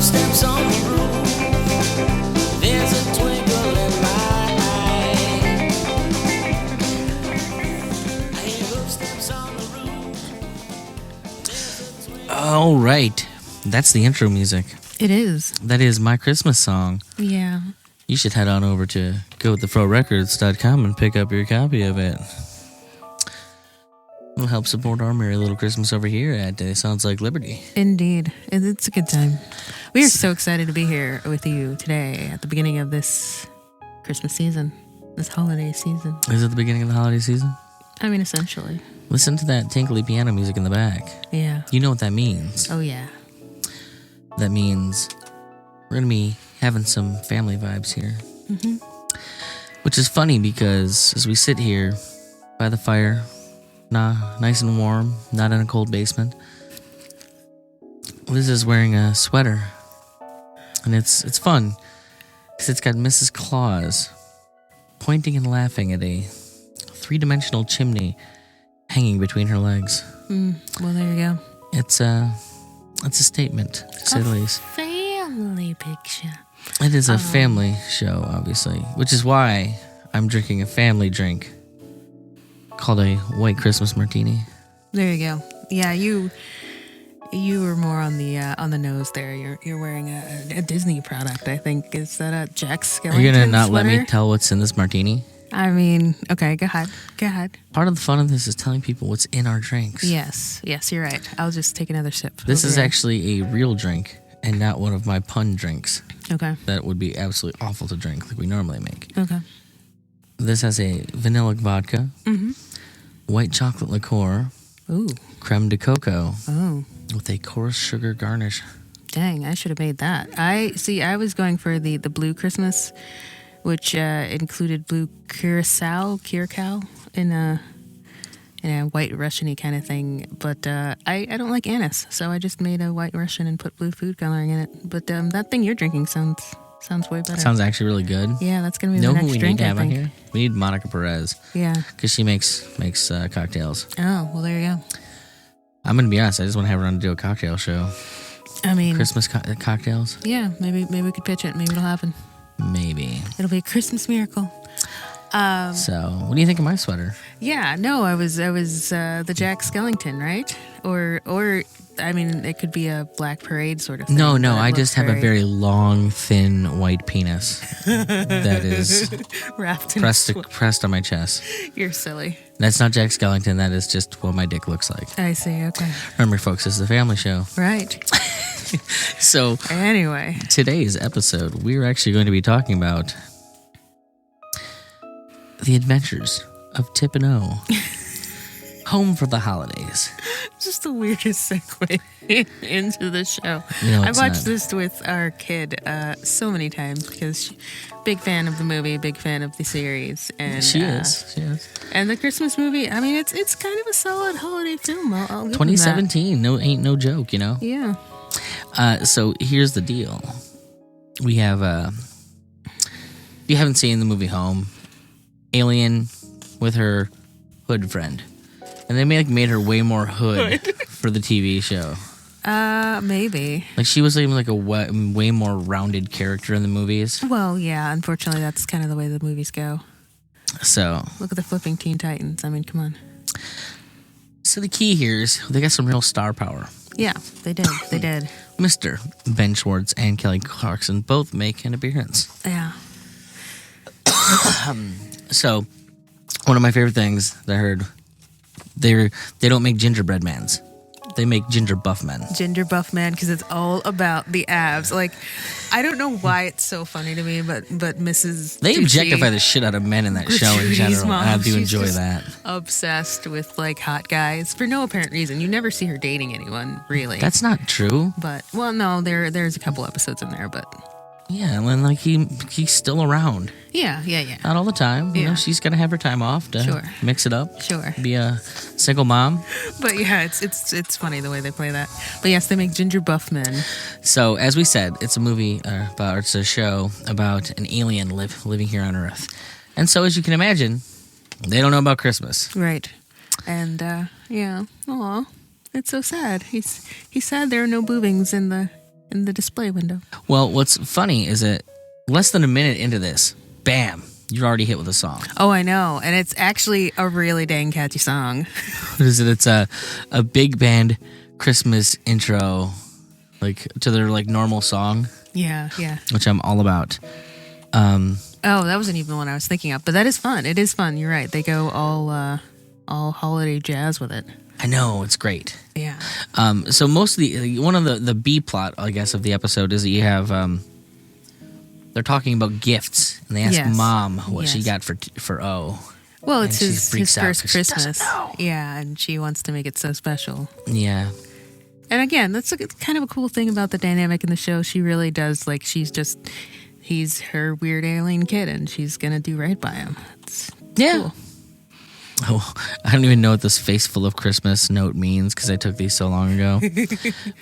footsteps on the roof. There's a twinkle in my eye. I hear footsteps on the roof. All right. That's the intro music. It is. That is my Christmas song. Yeah. You should head on over to gowiththefrorecords.com and pick up your copy of it. It'll help support our merry little Christmas over here at Sounds Like Liberty. Indeed. It's a good time. We are so excited to be here with you today at the beginning of this Christmas season, this holiday season. Is it the beginning of the holiday season? I mean, essentially. Listen to that tinkly piano music in the back. Yeah. You know what that means. Oh, yeah. That means we're going to be having some family vibes here. Mm-hmm. Which is funny because as we sit here by the fire, nice and warm, not in a cold basement, Liz is wearing a sweater. And it's fun because it's got Mrs. Claus pointing and laughing at a three-dimensional chimney hanging between her legs. Well, there you go. It's a statement, to say the least. Family picture. It is a family show, obviously, which is why I'm drinking a family drink called a White Christmas Martini. There you go. Yeah, you were more on the nose there. You're wearing a Disney product, I think. Is that a Jack Skellington Are you gonna not sweater? let me tell what's in this martini? I mean, okay, go ahead. Part of the fun of this is telling people what's in our drinks. Yes, you're right. I'll just take another sip. This over is here. actually a real drink and not one of my pun drinks Okay. that would be absolutely awful to drink like we normally make. Okay. This has a vanilla vodka, white chocolate liqueur, Ooh. creme de coco Oh. with a coarse sugar garnish. Dang, I should have made that. I was going for the blue Christmas, which included blue curacao in a white Russian-y kind of thing. But I don't like anise, so I just made a white Russian and put blue food coloring in it. But that thing you're drinking sounds way better. Sounds actually really good. Yeah, that's gonna be You know the who next we drink. need to have I on think. here? We need Monica Perez Yeah. because she makes cocktails. Oh well, there you go. I'm gonna be honest. I just want to have her on to do a cocktail show. I mean, Christmas cocktails. yeah, maybe we could pitch it. Maybe it'll happen. Maybe. It'll be a Christmas miracle. So, what do you think of my sweater? Yeah, no, I was the Jack Skellington, right? Or I mean, it could be a Black Parade sort of thing. No, but it I looks just have a very long, thin, white penis that is wrapped in pressed on my chest. You're silly. That's not Jack Skellington. That is just what my dick looks like. I see. Okay. Remember, folks, this is a family show. Right. So, Anyway, today's episode, we're actually going to be talking about the adventures of Tip and O. Home for the holidays. just the weirdest segue into the show. No, I it's watched not. this with our kid so many times because big fan of the movie, big fan of the series, and She is. And the Christmas movie. I mean, it's kind of a solid holiday film. I'll give them that. 2017, ain't no joke, you know. Yeah. So here's the deal. We have if you haven't seen the movie Home, alien with her hood friend, and they made her way more hood for the TV show. Maybe. Like she was even like a way more rounded character in the movies. Well, yeah. Unfortunately, that's kind of the way the movies go. So Look at the flipping Teen Titans. I mean, come on. the key here is they got some real star power. Yeah, they did. They did. Mr. Ben Schwartz and Kelly Clarkson both make an appearance. Yeah. So, one of my favorite things that I heard, they don't make gingerbread mans. They make ginger buff men. Ginger buff man, because it's all about the abs. Like, I don't know why it's so funny to me, but Mrs. They Tucci, objectify the shit out of men in that show in Judy's general. mom, I do she's enjoy just that. obsessed with like hot guys for no apparent reason. You never see her dating anyone, really. That's not true. But well, no, there's a couple episodes in there, but Yeah, and like he's still around. yeah. Not all the time. You know, Yeah. she's gonna have her time off to Sure. mix it up. Sure. Be a single mom. But yeah, it's funny the way they play that. But yes, they make ginger buff men. So as we said, it's a movie it's a show about an alien living here on Earth. And so as you can imagine, they don't know about Christmas. Right. And yeah. Aw. It's so sad. He's sad there are no boobings in the in the display window. Well, what's funny is that less than a minute into this, bam, you're already hit with a song. Oh, I know. And it's actually a really dang catchy song. What is it? It's a big band Christmas intro, like to their like normal song, Yeah. which I'm all about. Oh, that wasn't even the one I was thinking of, but that is fun. It is fun. You're right. They go all holiday jazz with it. I know, it's great. Yeah. So most of one of the B plot, I guess, of the episode is that you have they're talking about gifts, and they ask Yes. Mom what she Yes. got for O. Well, And it's she his freaks out first 'cause she doesn't Christmas. know. Yeah, and she wants to make it so special. Yeah, And again, that's kind of a cool thing about the dynamic in the show. She really does, like, he's her weird alien kid, and she's going to do right by him. It's yeah. cool. Oh, I don't even know what this face full of Christmas note means because I took these so long ago.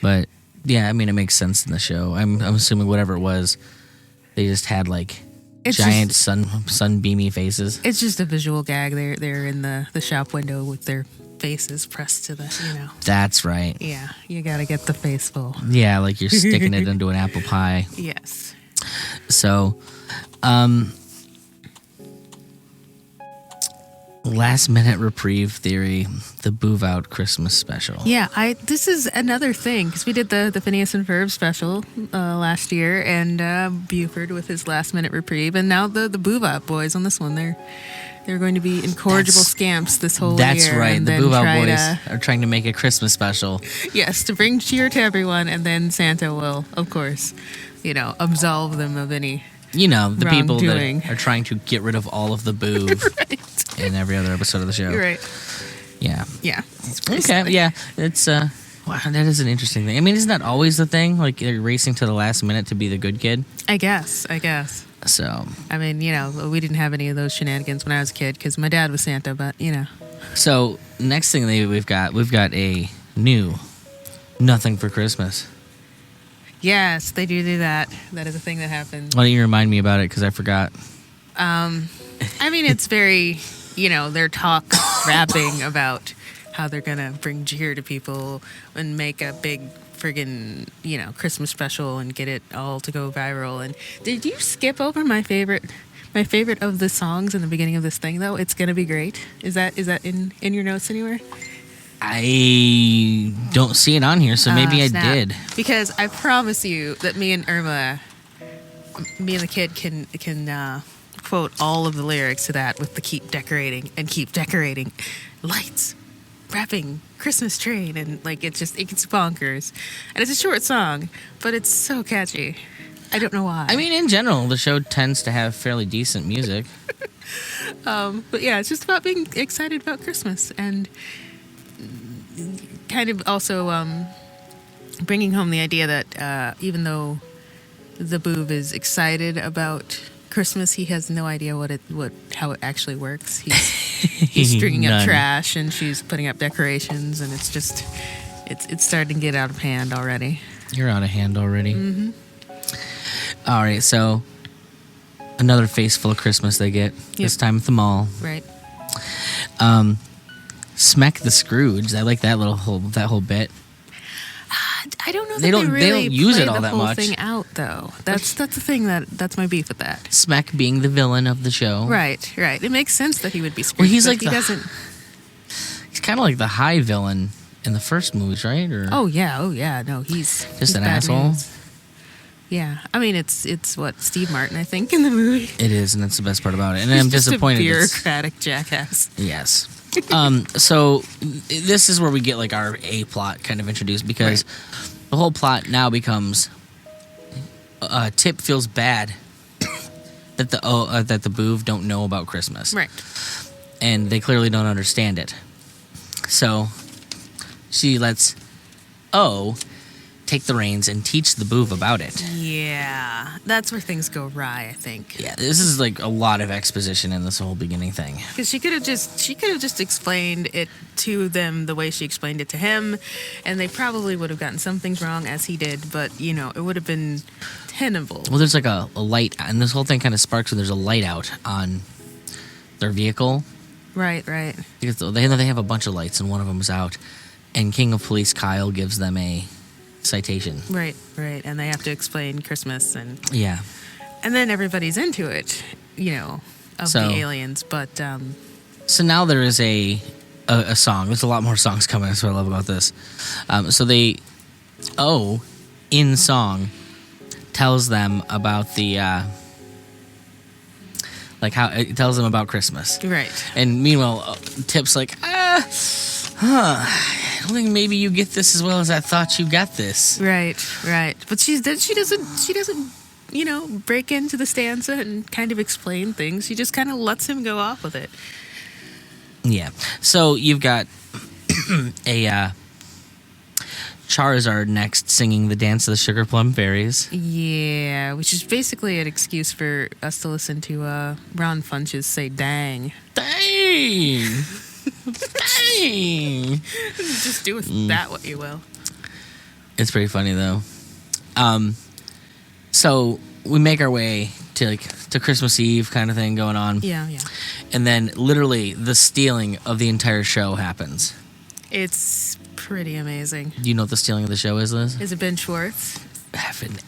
But yeah, I mean, it makes sense in the show. I'm assuming whatever it was, they just had like It's giant sunbeamy faces. It's just a visual gag. They're in the shop window with their faces pressed to the, That's right. Yeah, you got to get the face full. Yeah, like you're sticking it into an apple pie. Yes. So, last minute reprieve theory, the Boof Out Christmas special. Yeah, this is another thing because we did the Phineas and Ferb special last year, and Buford with his last minute reprieve, and now the Boof Out boys on this one. They're going to be incorrigible scamps this whole year. That's right. and The then Boof Out try boys are trying to make a Christmas special. Yes, to bring cheer to everyone, and then Santa will, of course, absolve them of any. The people Wrongdoing. that are trying to get rid of all of the boob Right. in every other episode of the show. You're right. Yeah. Yeah. It's pretty Okay. silly. Yeah. It's wow, that is an interesting thing. I mean, isn't that always the thing? Like they're racing to the last minute to be the good kid. I guess. So. I mean, we didn't have any of those shenanigans when I was a kid because my dad was Santa, but So next thing we've got a new Nothing for Christmas. Yes, they do that. That is a thing that happens. Why don't you remind me about it? Because I forgot. I mean, it's very, they're rapping about how they're going to bring cheer to people and make a big friggin', Christmas special and get it all to go viral. And did you skip over my favorite of the songs in the beginning of this thing, though? It's going to be great. Is that in your notes anywhere? I don't see it on here, so maybe I Snap. did. Because I promise you that me and the kid can quote all of the lyrics to that with the keep decorating lights, wrapping, Christmas train, and like it gets bonkers. And it's a short song, but it's so catchy. I don't know why. I mean, in general, the show tends to have fairly decent music. But yeah, it's just about being excited about Christmas and kind of also bringing home the idea that even though the boob is excited about Christmas, he has no idea how it actually works. He's stringing up None. trash and she's putting up decorations, and it's starting to get out of hand already. You're out of hand already. Mm-hmm. All right, so another face full of Christmas they get. This time at the mall. Right. Smack the Scrooge. I like that whole bit. I don't know that They don't really use play it all the that whole much. thing out though. That's the thing that's my beef with that. Smack being the villain of the show. Right. It makes sense that he would be Scrooge. Well, he's but like he the- doesn't. He's kind of like the high villain in the first movies, right? Or Oh yeah. No, he's Just an bad asshole? news. Yeah, I mean it's what Steve Martin, I think, in the movie. It is, and that's the best part about it. And He's I'm just disappointed. A it's- bureaucratic jackass. Yes. So this is where we get like our A plot kind of introduced because the whole plot now becomes Tip feels bad that the Boov don't know about Christmas, Right. and they clearly don't understand it. So she lets O take the reins and teach the Boov about it. Yeah, that's where things go awry, I think. Yeah, this is like a lot of exposition in this whole beginning thing. Because she could have just explained it to them the way she explained it to him, and they probably would have gotten some things wrong as he did, but it would have been tenable. Well, there's like a light, and this whole thing kind of sparks when there's a light out on their vehicle. Right. Because they have a bunch of lights, and one of them is out. And King of Police Kyle gives them a citation. Right. And they have to explain Christmas, and Yeah. then everybody's into it, of So- the aliens. But So now there is a song. There's a lot more songs coming. That's what I love about this. So they, in song, tells them about the, how it tells them about Christmas. right. And meanwhile, Tip's like, I don't think maybe you get this as well as I thought you got this. Right. But she doesn't, break into the stanza and kind of explain things. She just kind of lets him go off with it. Yeah. So you've got a Charizard next singing the Dance of the Sugar Plum Fairies. Yeah, which is basically an excuse for us to listen to Ron Funches say "dang." Dang! Dang! Just do with that what you will. It's pretty funny though. So we make our way to Christmas Eve kind of thing going on. Yeah. And then literally the stealing of the entire show happens. It's pretty amazing. Do you know what the stealing of the show is, Liz? Is it Ben Schwartz?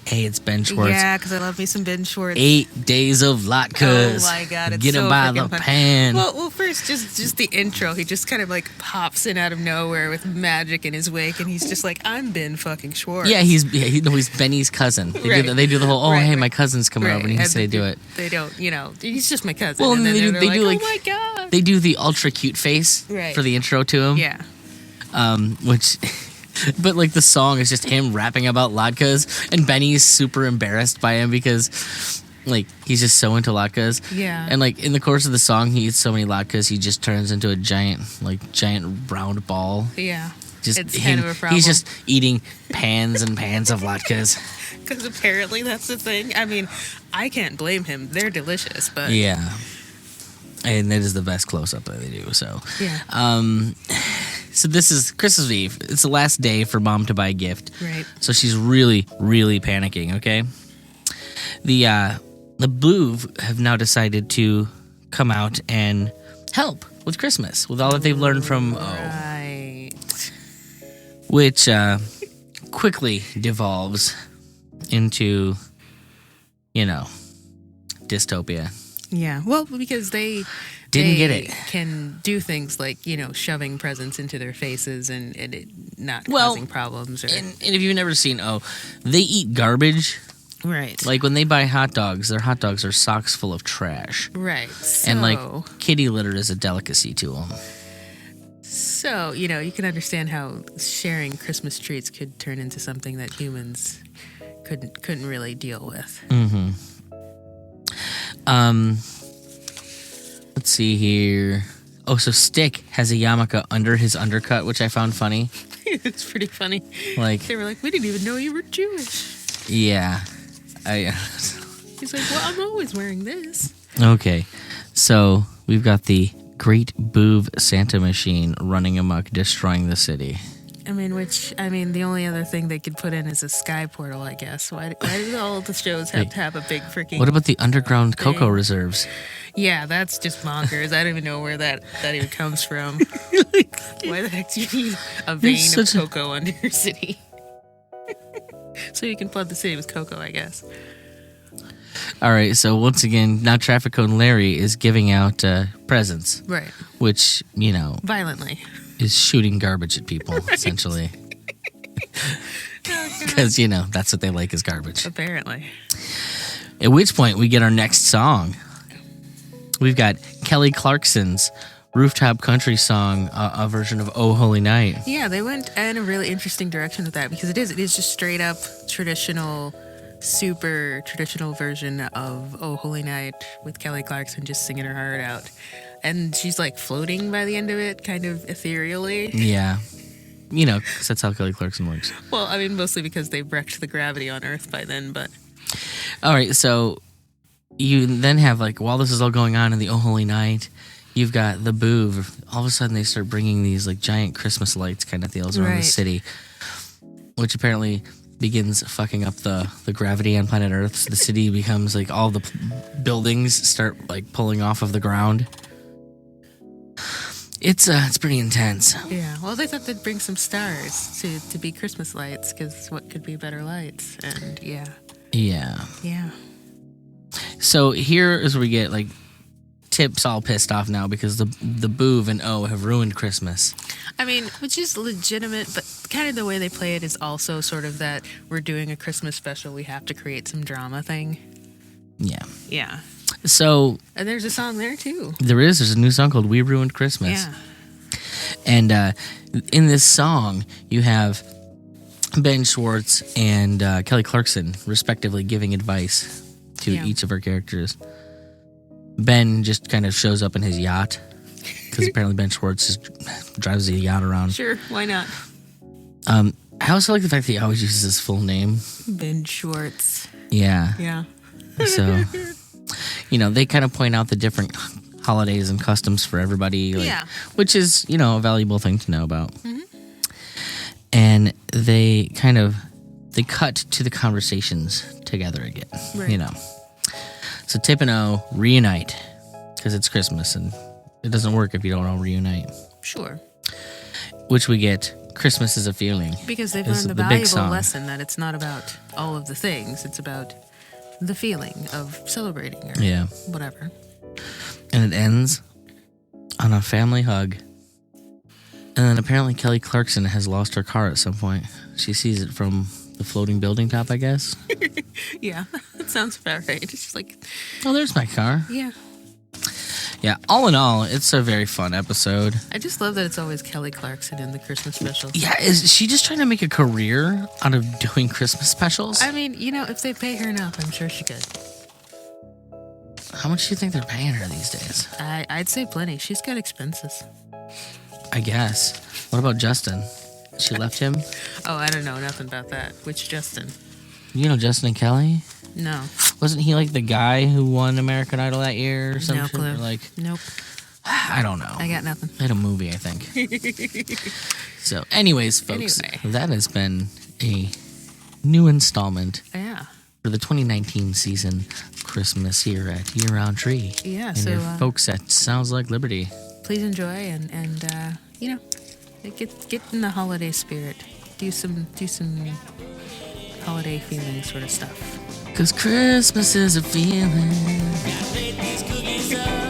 It's Ben Schwartz. Yeah, because I love me some Ben Schwartz. 8 days of latkes. Oh my god, it's Get him so by the freaking fun. pan. Well, first, just the intro. He just kind of pops in out of nowhere with magic in his wake, and he's just like, "I'm Ben fucking Schwartz." Yeah, he's Benny's cousin. They do the whole, Right, my cousin's coming over, and he say do it. They don't, he's just my cousin. Well, and then they they're do like, like- "Oh my god!" They do the ultra cute face Right. for the intro to him. Yeah. Which, but the song is just him rapping about latkes, and Benny's super embarrassed by him because, he's just so into latkes. Yeah. And in the course of the song, he eats so many latkes, he just turns into a giant round ball. Yeah. Just It's kind of a problem. He's just eating pans and pans of latkes. Because apparently that's the thing. I mean, I can't blame him. They're delicious, but Yeah. And it is the best close-up that they do, so. yeah. So this is Christmas Eve. It's the last day for Mom to buy a gift. Right. So she's really, really panicking, okay? The Blue have now decided to come out and help with Christmas, with all that they've learned from Right. which quickly devolves into, dystopia. Yeah. Well, because they Didn't get it. Can do things like shoving presents into their faces and it not Well, causing problems. Or, And if you've never seen, they eat garbage. right. When they buy hot dogs, their hot dogs are socks full of trash. Right. So, And kitty litter is a delicacy to them. So, you can understand how sharing Christmas treats could turn into something that humans couldn't really deal with. Let's see here. Oh, so Stick has a yarmulke under his undercut, which I found funny. It's pretty funny. Like, They were like, "We didn't even know you were Jewish." yeah. He's like, "Well, I'm always wearing this." Okay. So we've got the Great Boov Santa Machine running amok, destroying the city. The only other thing they could put in is a sky portal, I guess. Why do all the shows have to have a big freaking... What about the underground cocoa thing. reserves? Yeah, that's just bonkers. I don't even know where that even comes from. Why the heck do you need a vein of such a- cocoa under your city? So you can flood the city with cocoa, I guess. All right, so once again, now Traffic Cone Larry is giving out presents, Right. which, Violently. is shooting garbage at people, essentially. Because, that's what they like is garbage. Apparently. At which point, we get our next song. We've got Kelly Clarkson's rooftop country song, a version of Oh Holy Night. Yeah, they went in a really interesting direction with that because it is just straight up traditional, super traditional version of Oh Holy Night with Kelly Clarkson just singing her heart out. And she's floating by the end of it, kind of ethereally. Yeah. 'Cause that's how Kelly Clarkson works. Well, mostly because they've wrecked the gravity on Earth by then, but All right, so you then have, while this is all going on in the Oh Holy Night, you've got the Boov. All of a sudden, they start bringing these, giant Christmas lights kind of deals around the Right. city, which apparently begins fucking up the gravity on planet Earth. So the city becomes, all the buildings start, pulling off of the ground. It's pretty intense. Yeah. Well, they thought they'd bring some stars to be Christmas lights, because what could be better lights? And yeah. Yeah. Yeah. So here is where we get like Tip's all pissed off now because the Boov and O have ruined Christmas. I mean, which is legitimate, but kind of the way they play it is also sort of that we're doing a Christmas special, we have to create some drama thing. Yeah. Yeah. So And there's a song there too. there's a new song called "We Ruined Christmas." Yeah. And in this song, you have Ben Schwartz and Kelly Clarkson, respectively, giving advice to Yeah. each of our characters. Ben just kind of shows up in his yacht because apparently Ben Schwartz just drives the yacht around. Sure, why not? I also like the fact that he always uses his full name. Ben Schwartz. Yeah. Yeah. So, they kind of point out the different holidays and customs for everybody. Like, Yeah. Which is, a valuable thing to know about. Mm-hmm. And they cut to the conversations together again. Right. So Tip and O reunite because it's Christmas and it doesn't work if you don't all reunite. Sure. Which we get Christmas is a Feeling. Because they've Is learned the the big valuable song. lesson that it's not about all of the things, it's about the feeling of celebrating or Yeah. whatever. And it ends on a family hug. And then apparently Kelly Clarkson has lost her car at some point. She sees it from the floating building top, I guess. Yeah, that sounds about right. It's just like, Oh, there's my car. yeah. Yeah, all in all, it's a very fun episode. I just love that it's always Kelly Clarkson in the Christmas special. Yeah, is she just trying to make a career out of doing Christmas specials? I mean, if they pay her enough, I'm sure she could. How much do you think they're paying her these days? I'd say plenty. She's got expenses. I guess. What about Justin? She left him? Oh, I don't know nothing about that. Which Justin? You know Justin and Kelly? No. Wasn't he like the guy who won American Idol that year or something? No clue. Or like, Nope. I don't know. I got nothing. They had a movie, I think. So, anyways, folks, Anyway. that has been a new installment Yeah. for the 2019 season of Christmas here at Year Round Tree. Yeah, And so your folks at Sounds Like Liberty. please enjoy and get in the holiday spirit. Do some holiday feeling sort of stuff. Cause Christmas is a feeling. Bake these cookies up.